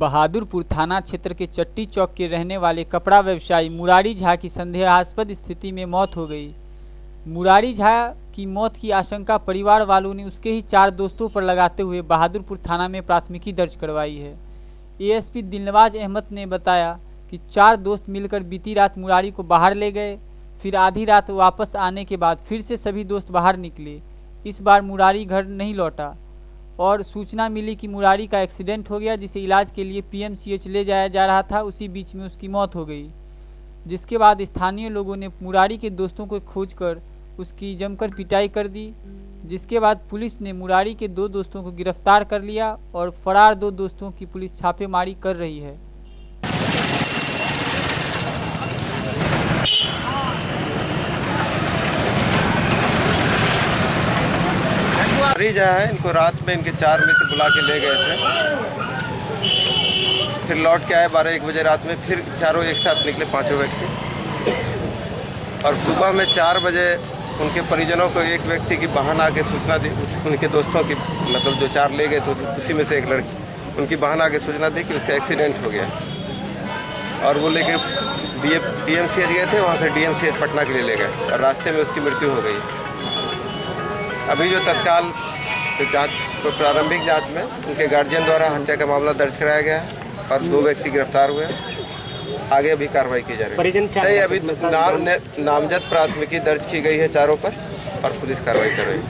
बहादुरपुर थाना क्षेत्र के चट्टी चौक के रहने वाले कपड़ा व्यवसायी मुरारी झा की संदेहास्पद स्थिति में मौत हो गई। मुरारी झा की मौत की आशंका परिवार वालों ने उसके ही 4 दोस्तों पर लगाते हुए बहादुरपुर थाना में प्राथमिकी दर्ज करवाई है। एएसपी दिलनवाज अहमद ने बताया कि 4 दोस्त मिलकर बीती रात मुरारी को बाहर ले गए, फिर आधी रात वापस आने के बाद फिर से सभी दोस्त बाहर निकले। इस बार मुरारी घर नहीं लौटा और सूचना मिली कि मुरारी का एक्सीडेंट हो गया, जिसे इलाज के लिए पीएमसीएच ले जाया जा रहा था। उसी बीच में उसकी मौत हो गई, जिसके बाद स्थानीय लोगों ने मुरारी के दोस्तों को खोजकर उसकी जमकर पिटाई कर दी। जिसके बाद पुलिस ने मुरारी के 2 दोस्तों को गिरफ्तार कर लिया और फरार 2 दोस्तों की पुलिस छापेमारी कर रही है। मुरारी झा है, इनको रात में इनके 4 मित्र बुला के ले गए थे, फिर लौट के आए 12-1 बजे रात में। फिर चारों एक साथ निकले, 5 व्यक्ति, और सुबह में 4 बजे उनके परिजनों को एक व्यक्ति की बहन आके सूचना दी, उनके दोस्तों की, मतलब जो 4 ले गए तो उसी में से एक लड़की, उनकी बहन आके सूचना दी कि उसका एक्सीडेंट हो गया। और वो लेके डीएमसीएच गए थे, वहाँ से डीएमसीएच पटना के लिए ले गए और रास्ते में उसकी मृत्यु हो गई। अभी जो तत्काल जांच, प्रारंभिक जांच में उनके गार्जियन द्वारा हत्या का मामला दर्ज कराया गया है और 2 व्यक्ति गिरफ्तार हुए। आगे अभी कार्रवाई की जा रही है। अभी नामजद प्राथमिकी दर्ज की गई है चारों पर और पुलिस कार्रवाई कर रही है।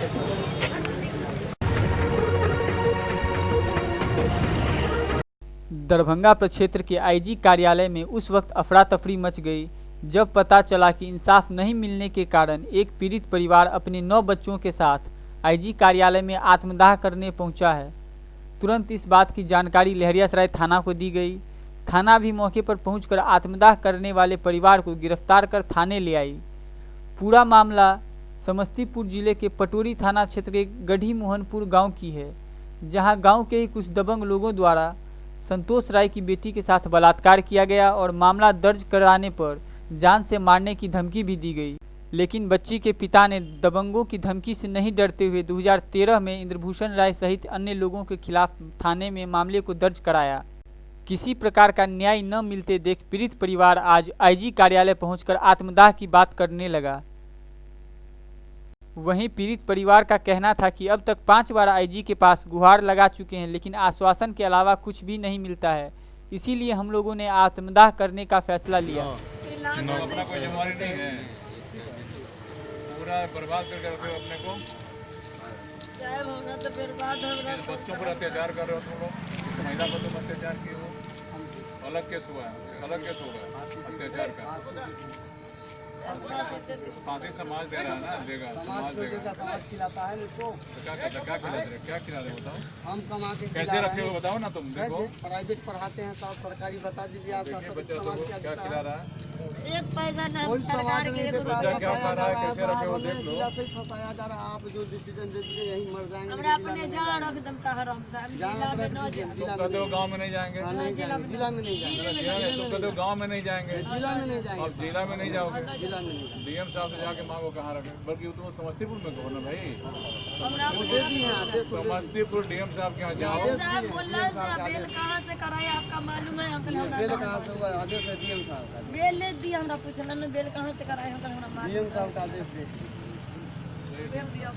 दरभंगा प्रक्षेत्र के आईजी कार्यालय में उस वक्त अफरा तफरी मच गई जब पता चला कि इंसाफ नहीं मिलने के कारण एक पीड़ित परिवार अपने 9 बच्चों के साथ आईजी कार्यालय में आत्मदाह करने पहुंचा है। तुरंत इस बात की जानकारी लहरियासराय थाना को दी गई। थाना भी मौके पर पहुंचकर आत्मदाह करने वाले परिवार को गिरफ्तार कर थाने ले आई। पूरा मामला समस्तीपुर जिले के पटोरी थाना क्षेत्र के गढ़ी मोहनपुर गाँव की है, जहाँ गाँव के ही कुछ दबंग लोगों द्वारा संतोष राय की बेटी के साथ बलात्कार किया गया और मामला दर्ज कराने पर जान से मारने की धमकी भी दी गई। लेकिन बच्ची के पिता ने दबंगों की धमकी से नहीं डरते हुए 2013 में इंद्रभूषण राय सहित अन्य लोगों के खिलाफ थाने में मामले को दर्ज कराया। किसी प्रकार का न्याय न मिलते देख पीड़ित परिवार आज आईजी कार्यालय पहुंचकर आत्मदाह की बात करने लगा। वहीं पीड़ित परिवार का कहना था कि अब तक 5 बार आईजी के पास गुहार लगा चुके हैं, लेकिन आश्वासन के अलावा कुछ भी नहीं मिलता है। इसीलिए हम लोगों ने आत्मदाह करने का फैसला लिया। अपना कोई जिम्मेदारी नहीं है, पूरा बर्बाद कर रहे हो अपने को। तो बच्चों पर अत्याचार कर रहे हो तुम लोग, महिला पर तुम अत्याचार किए हो। अलग केस हुआ है, अलग केस होगा अत्याचार का। फांसी समाज दे रहा है ना, देगा समाज देगा। समाज खिलाता है इसको। क्या खिला रहे बताओ? हम कमा के कैसे रखे हो बताओ ना तुम। देखो प्राइवेट पढ़ाते हैं, सब सरकारी बता दीजिए आप। क्या खिला रहा है? एक पैसा ना सरकार के बच्चा क्या खा रहा है, कैसे रखे हो देख लो। फंसाया जा रहा है। आप जो डिसीजन दे दीजिए यही मर जाएंगे। हमरा अपने जान रख दम हराम साहब जिला में न जाए। तुम कहते हो गाँव में नहीं जाएंगे, जिला में नहीं जाएंगे, तुम कहते हो गाँव में नहीं जाएंगे, जिला में नहीं जाएंगे, और जिला में नहीं जाओगे। जिला में नहीं। डीएम साहब से जाके मांगो कहाँ रखे, बल्कि तुम समस्तीपुर में कहो ना भाई। हमरा वो दे दिए हैं आदेश। समस्तीपुर डीएम साहब के यहाँ जाओ। साहब बोला बेल कहां से कराया आपका मालूम है? अंकल बेल कहाँ से हुआ? आदेश है डीएम साहब का। बेल ले दी, हमरा पूछला ना बेल कहां से कराया अंकल, हमरा मालूम। डीएम साहब का आदेश दे बेल दिया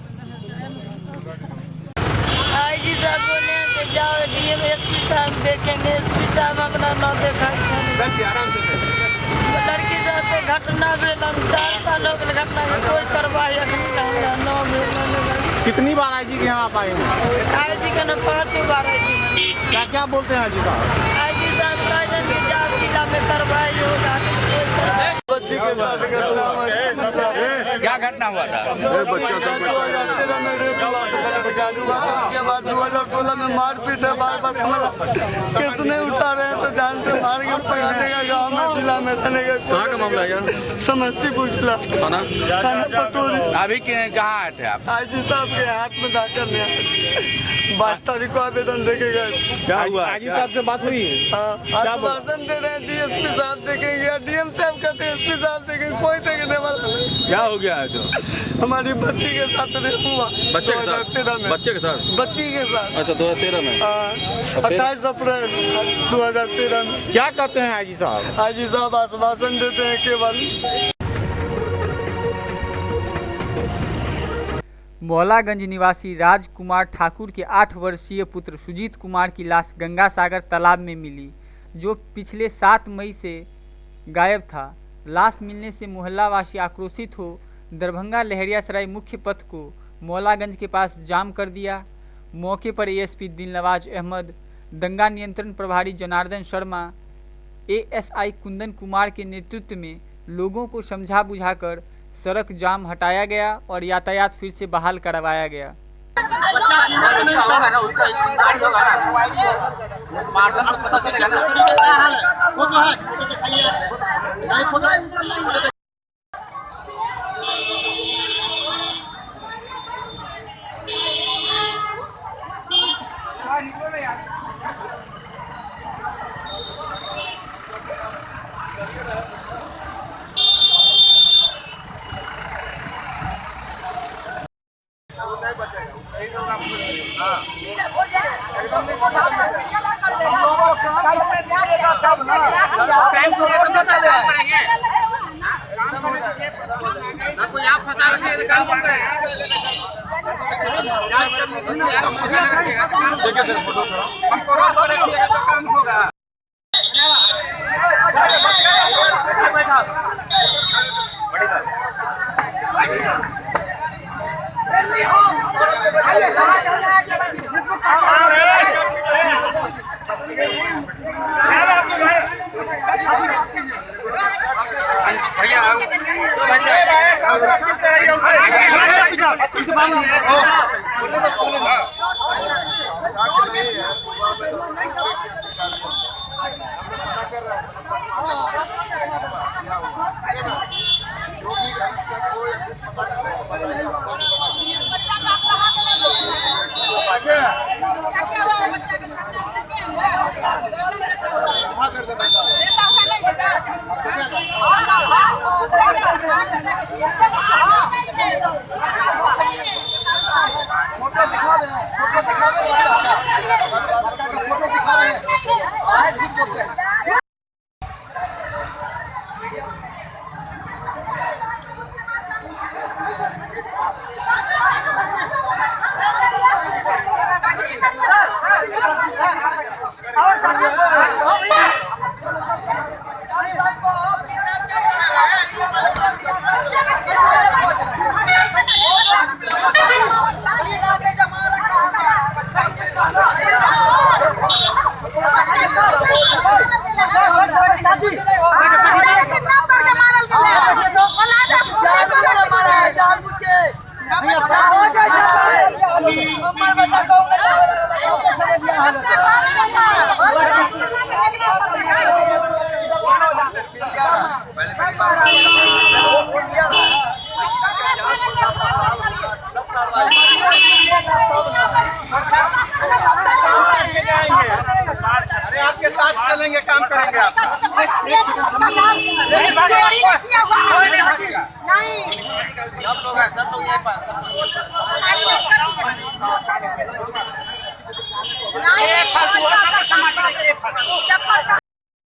आईजी साहब बोले कि जाओ डीएम एसपी साहब देखेंगे। एसपी साहब हमरा न देखा छै। लड़की साथ घटना भेल 4 साल हो गए, घटना के कोई कार्रवाई अखन हमरा न भेल। कितनी बार आईजी के यहाँ आप आए हैं? आईजी के न 5 बार आईजी। क्या क्या बोलते हैं आईजी साहब? आईजी साहब कह कि जाओ जिला में कार्रवाई होगा। बच्ची के साथ घटना क्या घटना हुआ था? बच्चों का 2013 में रेप हुआ था, बलात्कार हुआ था। उसके बाद 2016 में मारपीट है। बार हमारा केस नहीं उठा रहे हैं तो जान से मार के पकड़ देगा। गाँव में जिला में रहने का। कहाँ का मामला है यार? समस्तीपुर जिला, थाना पटोरी। अभी कहाँ आए थे आप? आईजी साहब के हाथ में दाखिल करने आए। 22 तारीख को आवेदन देके गए। क्या हुआ? आईजी साहब से बात हुई? आश्वासन दे रहे हैं डीएसपी साहब देखेंगे, डीएम साहब कहते हैं एसपी साहब देखेंगे, कोई देखने वाला नहीं। क्या हो गया है जो? हमारी बच्ची के साथ रेप हुआ। बच्चे के साथ? 2013 में। बच्चे के साथ? बच्ची के साथ। अच्छा 2013 में? 28 अप्रैल 2013 में। क्या कहते हैं आईजी साहब? आईजी साहब आश्वासन देते हैं केवल। मौलागंज निवासी राजकुमार ठाकुर के 8 वर्षीय पुत्र सुजीत कुमार की लाश गंगा सागर तालाब में मिली, जो पिछले 7 मई से गायब था। लाश मिलने से मोहल्लावासी आक्रोशित हो दरभंगा लहरियासराय मुख्य पथ को मौलागंज के पास जाम कर दिया। मौके पर एएसपी दिलनवाज अहमद, दंगा नियंत्रण प्रभारी जनार्दन शर्मा, एएसआई कुंदन कुमार के नेतृत्व में लोगों को समझा बुझाकर सड़क जाम हटाया गया और यातायात फिर से बहाल करवाया गया। अरे आपके साथ चलेंगे, काम करेंगे आप।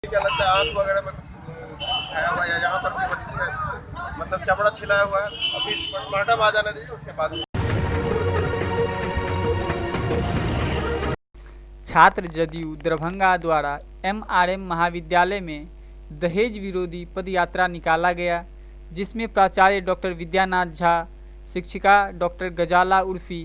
क्या लगता है आंख वगैरह में कुछ खाया हुआ है? यहाँ पर भी मछली है, मतलब चमड़ा छिलाया हुआ है। अभी पोस्टमार्टम आ जाने दीजिए, उसके बाद। छात्र जदयू दरभंगा द्वारा एमआरएम महाविद्यालय में दहेज विरोधी पदयात्रा निकाला गया, जिसमें प्राचार्य डॉक्टर विद्यानाथ झा, शिक्षिका डॉक्टर गजाला उर्फी,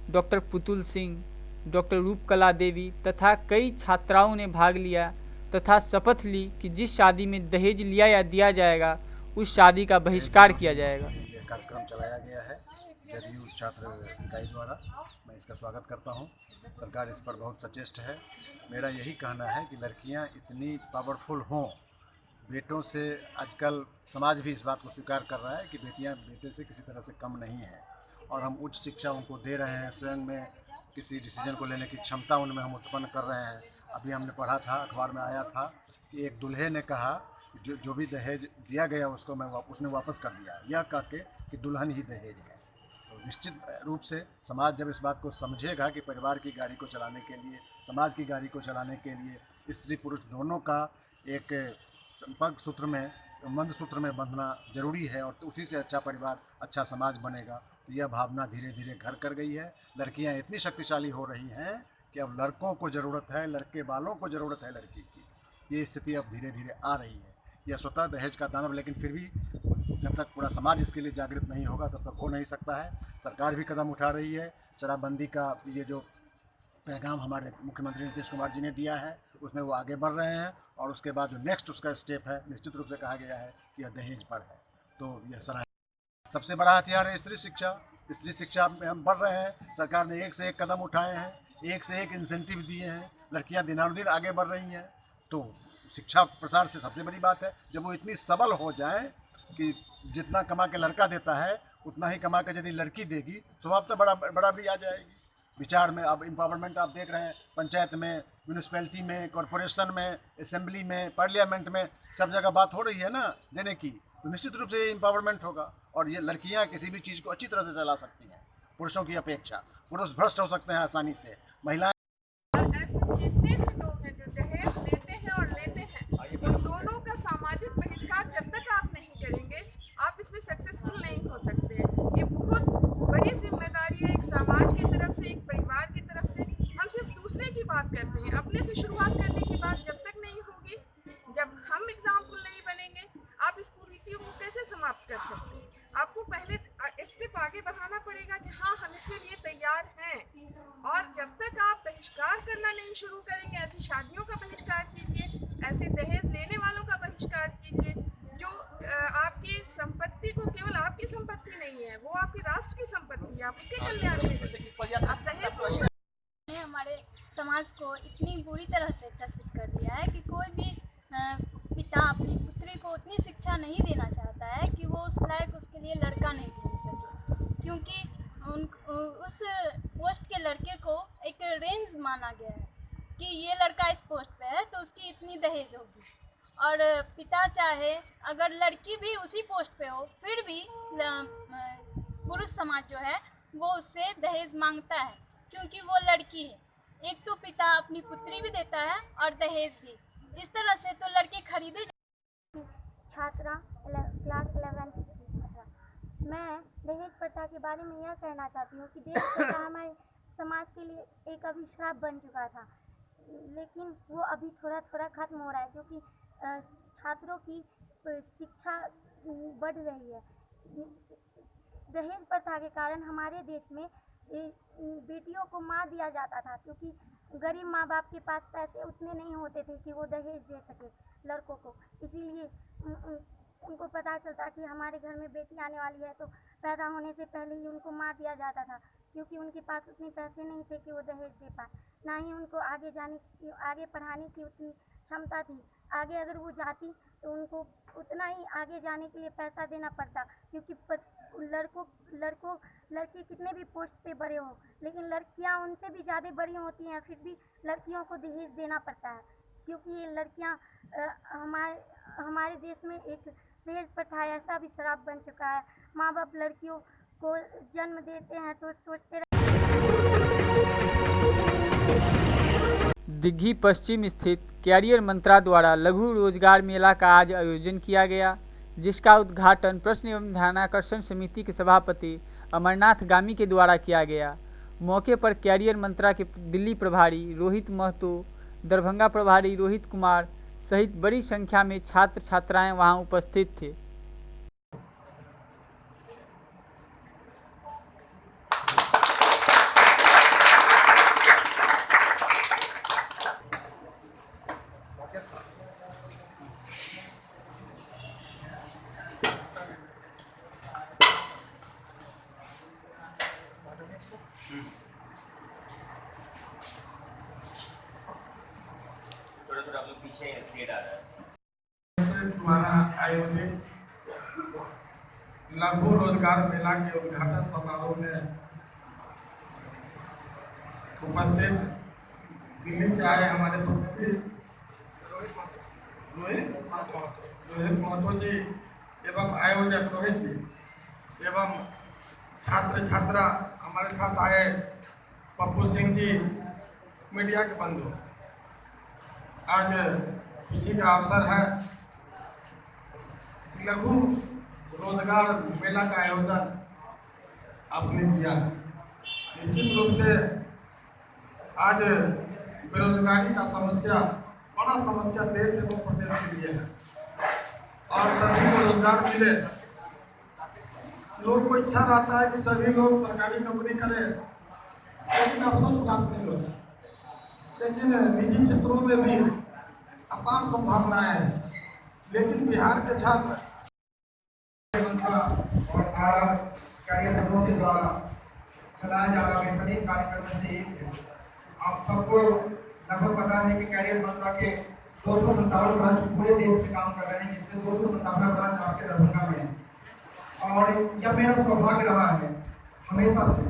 डॉक्टर पुतुल सिंह, डॉक्टर रूपकला देवी तथा कई छात्राओं ने भाग लिया तथा शपथ ली कि जिस शादी में दहेज लिया या दिया जाएगा उस शादी का बहिष्कार किया जाएगा। ये कार्यक्रम चलाया गया है जदयू छात्र इकाई द्वारा। मैं इसका स्वागत करता हूं। सरकार इस पर बहुत सचेष्ट है। मेरा यही कहना है कि लड़कियां इतनी पावरफुल हों बेटों से आजकल समाज भी इस बात को स्वीकार कर रहा है कि बेटियां बेटे से किसी तरह से कम नहीं हैं, और हम उच्च शिक्षा उनको दे रहे हैं, स्वयं में किसी डिसीजन को लेने की क्षमता उनमें हम उत्पन्न कर रहे हैं। अभी हमने पढ़ा था, अखबार में आया था कि एक दूल्हे ने कहा जो भी दहेज दिया गया उसको उसने वापस कर दिया, यह कह के कि दुल्हन ही दहेज है। तो निश्चित रूप से समाज जब इस बात को समझेगा कि परिवार की गाड़ी को चलाने के लिए, समाज की गाड़ी को चलाने के लिए स्त्री पुरुष दोनों का एक संपर्क सूत्र में, संबंध सूत्र में बंधना जरूरी है, और उसी से अच्छा परिवार, अच्छा समाज बनेगा। तो यह भावना धीरे धीरे घर कर गई है। लड़कियां इतनी शक्तिशाली हो रही हैं कि अब लड़कों को ज़रूरत है, लड़के वालों को ज़रूरत है लड़की की। ये स्थिति अब धीरे धीरे आ रही है। यह स्वतः दहेज का दानव, लेकिन फिर भी जब तक पूरा समाज इसके लिए जागृत नहीं होगा तब तक हो नहीं सकता है। सरकार भी कदम उठा रही है। शराबबंदी का ये जो पैगाम हमारे मुख्यमंत्री नीतीश कुमार जी ने दिया है उसमें वो आगे बढ़ रहे हैं, और उसके बाद जो नेक्स्ट उसका स्टेप है, निश्चित रूप से कहा गया है कि यह दहेज पर है। तो यह सराहनीय। सबसे बड़ा हथियार है स्त्री शिक्षा। स्त्री शिक्षा में हम बढ़ रहे हैं। सरकार ने एक से एक कदम उठाए हैं, एक से एक इंसेंटिव दिए हैं। लड़कियां दिनानुदिन आगे बढ़ रही हैं। तो शिक्षा प्रसार से सबसे बड़ी बात है, जब वो इतनी सबल हो जाए कि जितना कमा के लड़का देता है उतना ही कमा के यदि लड़की देगी तो अब तो बराबरी आ जाएगी। विचार में अब एम्पावरमेंट आप देख रहे हैं, पंचायत में, म्यूनिसिपैलिटी में, कॉरपोरेशन में, असेंबली में, पार्लियामेंट में, सब जगह बात हो रही है ना देने की। तो निश्चित रूप से एम्पावरमेंट होगा, और ये लड़कियां किसी भी चीज़ को अच्छी तरह से चला सकती हैं पुरुषों की अपेक्षा। पुरुष भ्रष्ट हो सकते हैं आसानी से, महिलाएं। जितने भी लोग हैं जो दहेज देते हैं और लेते हैं, उन दोनों का सामाजिक बहिष्कार जब तक आप नहीं करेंगे, आप इसमें सक्सेसफुल नहीं हो सकते हैं। ये बहुत बड़ी जिम्मेदारी है एक समाज की तरफ से, एक परिवार की तरफ से। हम सिर्फ दूसरे की बात करते हैं, अपने से शुरुआत करने की बात जब तक नहीं होगी, जब हम एग्जाम्पल नहीं बनेंगे, आप इस कुरीतियों को कैसे समाप्त कर सकते हैं? आपको पहले स्टेप आगे बढ़ाना पड़ेगा कि हाँ, हम इसके लिए तैयार हैं। और जब तक आप बहिष्कार करना नहीं शुरू करेंगे, ऐसी शादियों का बहिष्कार कीजिए, ऐसे दहेज लेने वालों का बहिष्कार कीजिए, जो आपकी संपत्ति को, केवल आपकी संपत्ति नहीं है, वो आपकी राष्ट्र की संपत्ति है, आप उसके कल्याण में आप दहेज को ने हमारे समाज को इतनी बुरी तरह से ग्रसित कर दिया है कि कोई भी पिता अपनी पुत्री को उतनी शिक्षा नहीं देना चाहता है कि वो उस लायक उसके लिए लड़का नहीं ढूंढ सके, क्योंकि उस पोस्ट के लड़के को एक रेंज माना गया है कि ये लड़का इस पोस्ट पे है तो उसकी इतनी दहेज होगी। और पिता चाहे अगर लड़की भी उसी पोस्ट पे हो, फिर भी पुरुष समाज जो है वो उससे दहेज मांगता है, क्योंकि वो लड़की है। एक तो पिता अपनी पुत्री भी देता है और दहेज भी। इस तरह से तो लड़के खरीदे। छात्रा क्लास 11 की छात्रा, मैं दहेज प्रथा के बारे में यह कहना चाहती हूँ कि दहेज प्रथा हमारे समाज के लिए एक अभिशाप बन चुका था, लेकिन वो अभी थोड़ा थोड़ा खत्म हो रहा है, क्योंकि छात्रों की शिक्षा बढ़ रही है। दहेज प्रथा के कारण हमारे देश में बेटियों को मार दिया जाता था, क्योंकि गरीब माँ बाप के पास पैसे उतने नहीं होते थे कि वो दहेज दे सके लड़कों को। इसीलिए उनको पता चलता कि हमारे घर में बेटी आने वाली है तो पैदा होने से पहले ही उनको मार दिया जाता था, क्योंकि उनके पास उतने पैसे नहीं थे कि वो दहेज दे पाए, ना ही उनको आगे पढ़ाने की उतनी क्षमता थी। आगे अगर वो जाती तो उनको उतना ही आगे जाने के लिए पैसा देना पड़ता, क्योंकि लड़के कितने भी पोस्ट पे बड़े हो, लेकिन लड़कियां उनसे भी ज़्यादा बड़ी होती हैं, फिर भी लड़कियों को दहेज देना पड़ता है, क्योंकि ये लड़कियां हमारे देश में एक दहेज प्रथा ऐसा भी शराब बन चुका है। माँ बाप लड़कियों को जन्म देते हैं तो सोचते दिग्घी पश्चिम स्थित कैरियर मंत्रा द्वारा लघु रोजगार मेला का आज आयोजन किया गया, जिसका उद्घाटन प्रश्न एवं ध्यानाकर्षण समिति के सभापति अमरनाथ गामी के द्वारा किया गया। मौके पर कैरियर मंत्रा के दिल्ली प्रभारी रोहित महतो, दरभंगा प्रभारी रोहित कुमार सहित बड़ी संख्या में छात्र छात्राएं वहां उपस्थित थे। थोड़ा आप लोग पीछे सेट आ रहा है। द्वारा आयोजित लघु रोजगार मेला के उद्घाटन समारोह में उपस्थित दिल्ली से आए हमारे प्रतिनिधि रोहित महतो जी एवं आयोजक रोहित जी एवं छात्र छात्रा हमारे साथ आए पप्पू सिंह जी, मीडिया के बंधु, आज खुशी का अवसर है। लघु रोजगार मेला का आयोजन आपने किया। निश्चित रूप से आज बेरोजगारी का समस्या बड़ा समस्या देश एवं प्रदेश के लिए है और सभी को रोजगार मिले। लोग को इच्छा रहता है कि सभी लोग सरकारी नौकरी करें, लेकिन अवसर प्राप्त नहीं होता। लेकिन निजी क्षेत्रों में भी अपार संभावनाएं हैं, लेकिन बिहार के छात्र और कार्यक्रमों के द्वारा चलाया जा रहा बेहतरीन कार्यक्रम में से एक है। आप सबको लगभग पता है कि कैरियर मंत्रा के 257 ब्रांच पूरे देश में काम कर रहे हैं, जिसमें 257 ब्रांच आपके दरभंगा में है। और यह मेरा सौभाग्य रहा है हमेशा से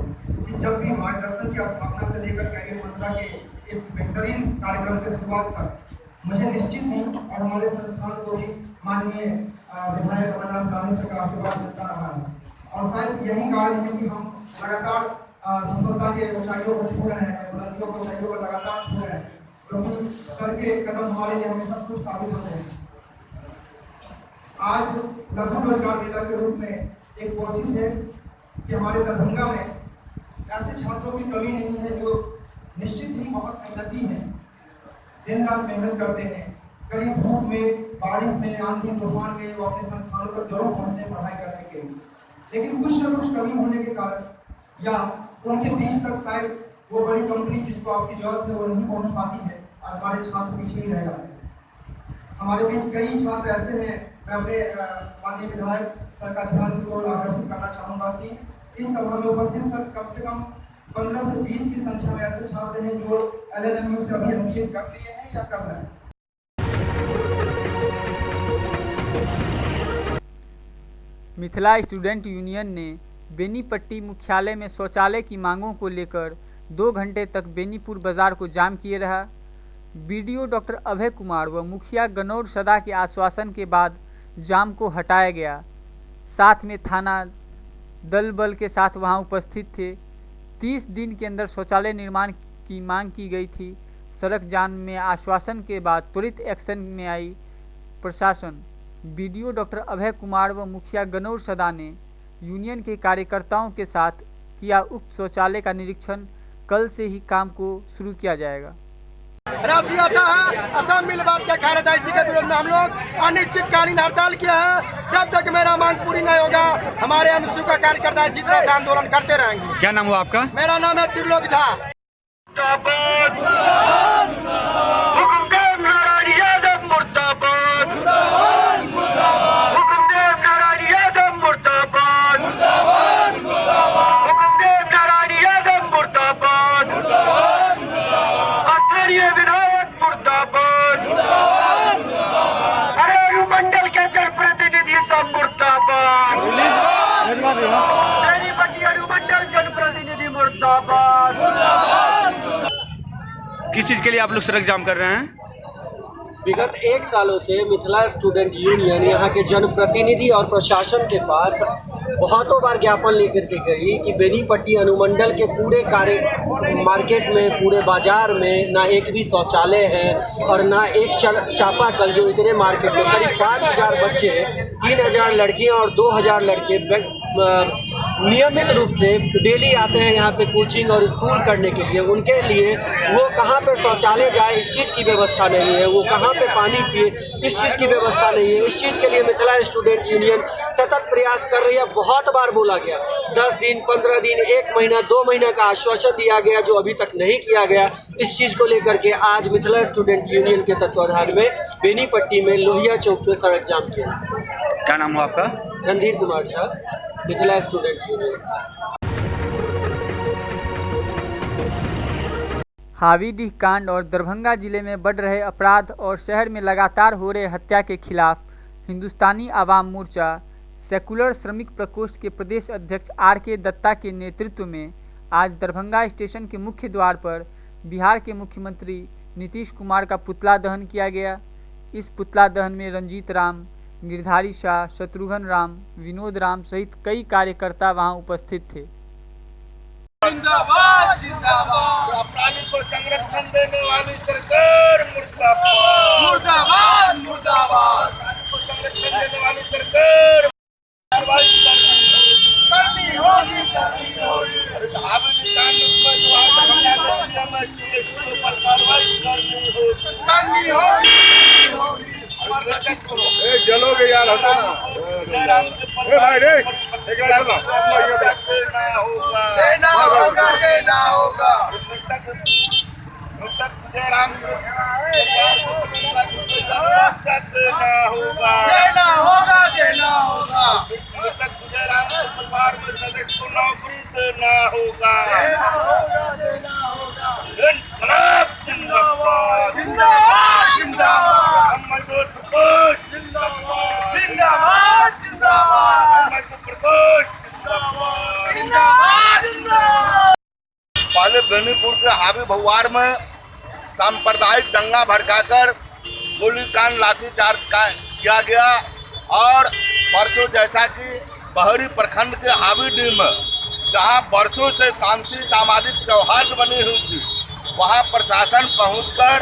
कि जब भी मार्गदर्शन की स्थापना से लेकर कैरियर मंत्रा के इस बेहतरीन कार्यक्रम की शुरुआत तक मुझे निश्चित ही और हमारे संस्थान को भी माननीय विधायक अमरनाथ गांधी से का आशीर्वाद मिलता रहा है। और शायद यही कारण है कि हम लगातार सफलता के ऊंचाइयों को छू रहे हैं, बुलंदियों को ऊंचाइयों को लगातार छू रहे हैं, क्योंकि सर के कदम हमारे लिए हमेशा शुभ साबित होते हैं। आज लघु रोजगार मेला के रूप में एक कोशिश है कि हमारे दरभंगा में ऐसे छात्रों की कमी नहीं है जो निश्चित ही बहुत मेहनती हैं, दिन रात मेहनत करते हैं, कड़ी धूप में, बारिश में, आंधी तूफान में वो अपने संस्थानों पर जरूर पहुंचते हैं पढ़ाई करने के लिए। लेकिन कुछ न कुछ कमी होने के कारण या उनके बीच तक शायद वो बड़ी कंपनी जिसको आपकी जरूरत है वो नहीं पहुंच पाती है और हमारे छात्र पीछे ही रह जाते हैं। हमारे बीच कई छात्र ऐसे हैं, मैं अपने माननीय विधायक सर का ध्यान इस ओर आकर्षित करना चाहूँगा कि इस सभा में उपस्थित सर कम से कम 15 से 20 की संख्या में ऐसे छात्र हैं जो LNMU से अभी MBA कर लिए हैं या कर रहे हैं। मिथिला स्टूडेंट यूनियन ने बेनीपट्टी मुख्यालय में शौचालय की मांगों को लेकर 2 घंटे तक बेनीपुर बाजार को जाम किए रहा। BDO डॉक्टर अभय कुमार व मुखिया गनौर सदा के आश्वासन के बाद जाम को हटाया गया। साथ में थाना दल बल के साथ वहां उपस्थित थे। 30 दिन के अंदर शौचालय निर्माण की मांग की गई थी। सड़क जाम में आश्वासन के बाद त्वरित एक्शन में आई प्रशासन। BDO डॉक्टर अभय कुमार व मुखिया गनौर सदा ने यूनियन के कार्यकर्ताओं के साथ किया उक्त शौचालय का निरीक्षण। कल से ही काम को शुरू किया जाएगा। राशि आता है असम मिल बांट के खारिज के विरोध में हम लोग अनिश्चितकालीन हड़ताल किया है। जब तक मेरा मांग पूरी नहीं होगा हमारे MSU का कार्यकर्ता इसी तरह से आंदोलन करते रहेंगे। क्या नाम हुआ आपका? मेरा नाम है त्रिलोक झा। किस चीज़ के लिए आप लोग सड़क जाम कर रहे हैं? विगत 1 सालों से मिथिला स्टूडेंट यूनियन यहाँ के जनप्रतिनिधि और प्रशासन के पास बहुतों बार ज्ञापन लेकर के गई कि बेनीपट्टी अनुमंडल के पूरे कार्य मार्केट में, पूरे बाजार में ना एक भी शौचालय है और ना एक चापाकल, जो इतने मार्केट में करीब 5000 बच्चे, 3000 लड़कियां और 2000 लड़के नियमित रूप से डेली आते हैं यहाँ पे कोचिंग और स्कूल करने के लिए। उनके लिए वो कहाँ पे शौचालय जाए इस चीज़ की व्यवस्था नहीं है, वो कहाँ पे पानी पिए इस चीज़ की व्यवस्था नहीं है। इस चीज़ के लिए मिथिला स्टूडेंट यूनियन सतत प्रयास कर रही है। बहुत बार बोला गया, 10 दिन, 15 दिन, 1 महीना, 2 महीना का आश्वासन दिया गया जो अभी तक नहीं किया गया। इस चीज़ को लेकर के आज मिथिला स्टूडेंट यूनियन के तत्वाधान में बेनीपट्टी में लोहिया चौक पे सड़क जाम किया। क्या नाम हुआ आपका? Randhir Kumar Jha, Mithila student union. हावीडीह कांड और दरभंगा जिले में बढ़ रहे अपराध और शहर में लगातार हो रहे हत्या के खिलाफ हिंदुस्तानी आवाम मोर्चा सेकुलर श्रमिक प्रकोष्ठ के प्रदेश अध्यक्ष RK दत्ता के नेतृत्व में आज दरभंगा स्टेशन के मुख्य द्वार पर बिहार के मुख्यमंत्री नीतीश कुमार का पुतला दहन किया गया। इस पुतला दहन में रंजीत राम, गिरधारी शाह, शत्रुघ्न राम, विनोद राम सहित कई कार्यकर्ता वहां उपस्थित थे। जिंदाबाद जिंदाबाद, अपराधी को संरक्षण देने वाली सरकार मुर्दाबाद मुर्दाबाद मुर्दाबाद, को संरक्षण देने वाली सरकार कार्रवाई करनी होगी करनी होगी। हाबी कानून में जो है दरभंगा में पर कार्रवाई करनी होगी। जलोगे यार, हटो ना। भाई रे, एक देना होगा देना होगा देना होगा। देना होगा देना होगा। परिवार में सदस्य को नौकरी देना होगा। जिंदाबाद जिंदाबाद जिंदाबाद, मजदूर प्रकोष्ठ जिंदाबाद जिंदाबाद जिंदाबाद, मजदूर प्रकोष्ठ जिंदाबाद जिंदाबाद जिंदाबाद। पहले बेनीपुर के हावी भगवार में सांप्रदायिक दंगा भड़काकर गोलीकांड लाठीचार्ज किया गया और परसों जैसा कि बहरी प्रखंड के हावीडीह में जहां वर्षों से शांति सामाजिक सौहार्द बनी हुई थी, वहां प्रशासन पहुंचकर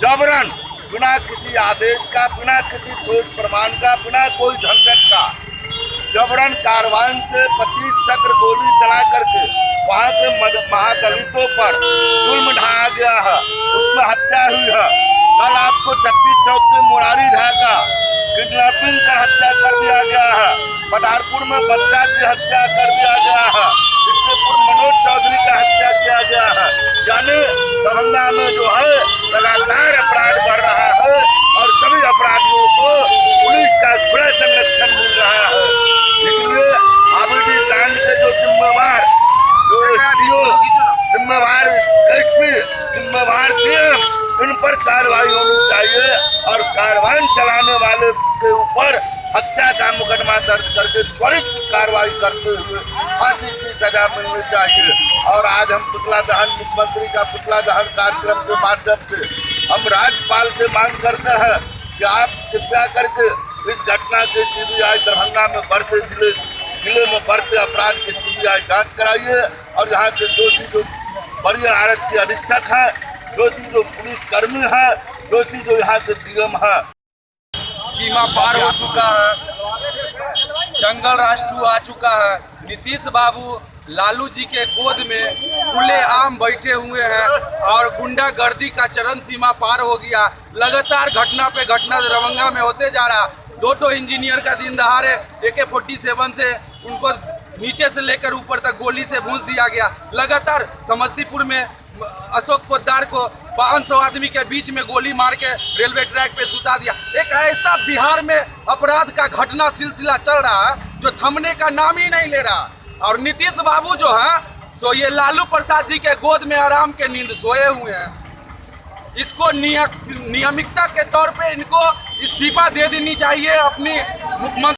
जबरन बिना किसी आदेश का, बिना किसी ठोस प्रमाण का, बिना कोई झंझट का जबरन कार्रवाई से 25 चक्र गोली चला करके वहाँ के महादलितों पर जुल्म ढाया गया है, उसमें हत्या हुई है। कल आपको चट्टी चौक के मुरारी ढाका किडनैपिंग कर हत्या कर दिया गया है। पठारपुर में बच्चा की हत्या कर दिया गया है। इससे पूर्व मनोज चौधरी का हत्या किया गया है। यानी दरभंगा में जो है लगातार अपराध बढ़ रहा है और सभी अपराधियों को पुलिस का खुला संरक्षण मिल रहा है। इसलिए हाबीडीह कांड के जो जिम्मेवार एसपी, जिम्मेवार सीएम, इन पर कार्रवाई होनी चाहिए और कार्रवाई चलाने वाले के ऊपर हत्या का मुकदमा दर्ज करके त्वरित कार्रवाई करते हुए फांसी की सजा मिलनी चाहिए। और आज हम पुतला दहन, मुख्यमंत्री का पुतला दहन कार्यक्रम के माध्यम से हम राज्यपाल से मांग करते हैं कि आप कृपया करके इस घटना के CBI दरभंगा में बढ़ते जिले में बढ़ते अपराध की CBI जांच कराइए और यहाँ के दोषी जो वरीय आरक्षी अधीक्षक है, दोषी जो पुलिस कर्मी है, दोषी जो यहाँ के DM है। सीमा पार हो चुका है, जंगल राष्ट्र आ चुका है। नीतीश बाबू लालू जी के गोद में खुले आम बैठे हुए हैं और गुंडागर्दी का चरम सीमा पार हो गया। लगातार घटना पे घटना दरभंगा में होते जा रहा। दो इंजीनियर का दिन दहाड़े AK-47 से उनको नीचे से लेकर ऊपर तक गोली से भूंस दिया गया। लगातार समस्तीपुर में अशोक पोद्दार को 500 आदमी के बीच में गोली मार के रेलवे ट्रैक पे सुता दिया। एक ऐसा बिहार में अपराध का घटना सिलसिला चल रहा है जो थमने का नाम ही नहीं ले रहा। और नीतीश बाबू जो है सो ये लालू प्रसाद जी के गोद में आराम के नींद सोए हुए हैं। इसको नियमितता के तौर पे इनको इस्तीफा दे देनी चाहिए अपनी मुख्यमंत्री